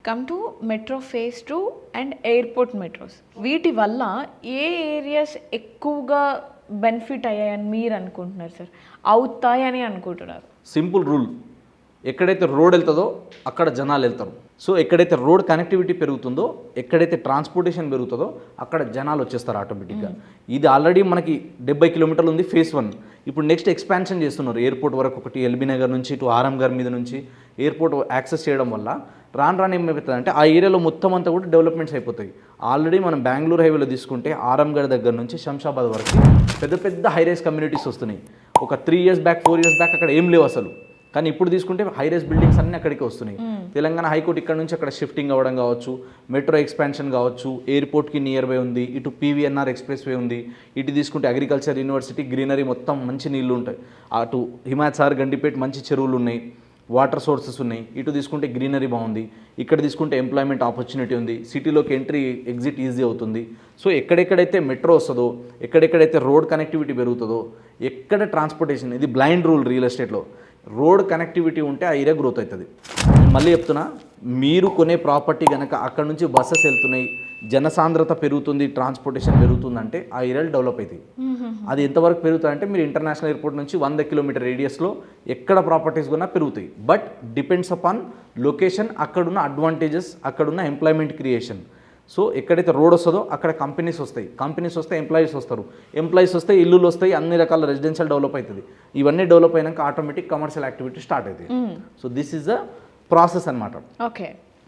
Come to metro phase 2 and airport metros, వీటి వల్ల ఏ areas ఎక్కువగా బెనిఫిట్ అయ్యాయని మీరు అనుకుంటున్నారు సార్, అవుతాయని అనుకుంటున్నారు? సింపుల్ రూల్, ఎక్కడైతే రోడ్ వెళ్తుందో అక్కడ జనాలు వెళ్తారు. సో ఎక్కడైతే రోడ్ కనెక్టివిటీ పెరుగుతుందో, ఎక్కడైతే ట్రాన్స్పోర్టేషన్ పెరుగుతుందో అక్కడ జనాలు వచ్చేస్తారు ఆటోమేటిక్గా. ఇది ఆల్రెడీ మనకి 70 కిలోమీటర్లు ఉంది ఫేజ్ 1. ఇప్పుడు నెక్స్ట్ ఎక్స్పాన్షన్ చేస్తున్నారు ఎయిర్పోర్ట్ వరకు, ఒకటి ఎల్బీ నగర్ నుంచి ఇటు ఆర్ఎం గారి మీద నుంచి ఎయిర్పోర్ట్ యాక్సెస్ చేయడం వల్ల రాను ఏమవుతుందంటే ఆ ఏరియాలో మొత్తం అంతా కూడా డెవలప్మెంట్స్ అయిపోతాయి. ఆల్రెడీ మనం బెంగళూరు హైవేలో తీసుకుంటే ఆర్ఎం గారి దగ్గర నుంచి శంషాబాద్ వరకు పెద్ద పెద్ద హైరైజ్ కమ్యూనిటీస్ వస్తున్నాయి. ఒక 3 ఇయర్స్ బ్యాక్ 4 ఇయర్స్ బ్యాక్ అక్కడ ఏం లేవు అసలు, కానీ ఇప్పుడు తీసుకుంటే హైరైజ్ బిల్డింగ్స్ అన్నీ అక్కడికి వస్తున్నాయి. తెలంగాణ హైకోర్టు ఇక్కడ నుంచి అక్కడ షిఫ్టింగ్ అవ్వడం కావచ్చు, మెట్రో ఎక్స్పాన్షన్ కావచ్చు, ఎయిర్పోర్ట్కి నియర్ బై ఉంది, ఇటు పీవీఎన్ఆర్ ఎక్స్ప్రెస్ వే ఉంది, ఇటు తీసుకుంటే అగ్రికల్చర్ యూనివర్సిటీ గ్రీనరీ మొత్తం మంచి నీళ్లు ఉంటాయి, అటు హిమాయత్సాగర్ గండిపేట్ మంచి చెరువులు ఉన్నాయి, వాటర్ సోర్సెస్ ఉన్నాయి, ఇటు తీసుకుంటే గ్రీనరీ బాగుంది, ఇక్కడ తీసుకుంటే ఎంప్లాయ్మెంట్ ఆపర్చునిటీ ఉంది, సిటీలోకి ఎంట్రీ ఎగ్జిట్ ఈజీ అవుతుంది. సో ఎక్కడెక్కడైతే మెట్రో వస్తుందో, ఎక్కడెక్కడైతే రోడ్ కనెక్టివిటీ పెరుగుతుందో, ఎక్కడ ట్రాన్స్పోర్టేషన్, ఇది బ్లైండ్ రూల్ రియల్ ఎస్టేట్లో, రోడ్ కనెక్టివిటీ ఉంటే ఆ ఏరియా గ్రోత్ అవుతుంది. నేను మళ్ళీ చెప్తున్నా, మీరు కొనే ప్రాపర్టీ కనుక అక్కడ నుంచి బస్సెస్ వెళ్తున్నాయి, జనసాంద్రత పెరుగుతుంది, ట్రాన్స్పోర్టేషన్ పెరుగుతుందంటే ఆ ఏరియాలు డెవలప్ అవుతాయి. అది ఎంతవరకు పెరుగుతాయంటే మీరు ఇంటర్నేషనల్ ఎయిర్పోర్ట్ నుంచి 100 కిలోమీటర్ రేడియస్లో ఎక్కడ ప్రాపర్టీస్ కొన్నా పెరుగుతాయి. బట్ డిపెండ్స్ అపాన్ లొకేషన్, అక్కడున్న అడ్వాంటేజెస్, అక్కడున్న ఎంప్లాయ్మెంట్ క్రియేషన్. సో ఎక్కడైతే రోడ్ వస్తుందో అక్కడ కంపెనీస్ వస్తాయి, కంపెనీస్ వస్తే ఎంప్లాయీస్ వస్తారు, ఎంప్లాయీస్ వస్తే ఇల్లులు వస్తాయి, అన్ని రకాల రెసిడెన్షియల్ డెవలప్ అవుతుంది. ఇవన్నీ డెవలప్ అయినాక ఆటోమేటిక్ కమర్షియల్ యాక్టివిటీ స్టార్ట్ అవుతాయి. So this is the process అనమాట. ఓకే.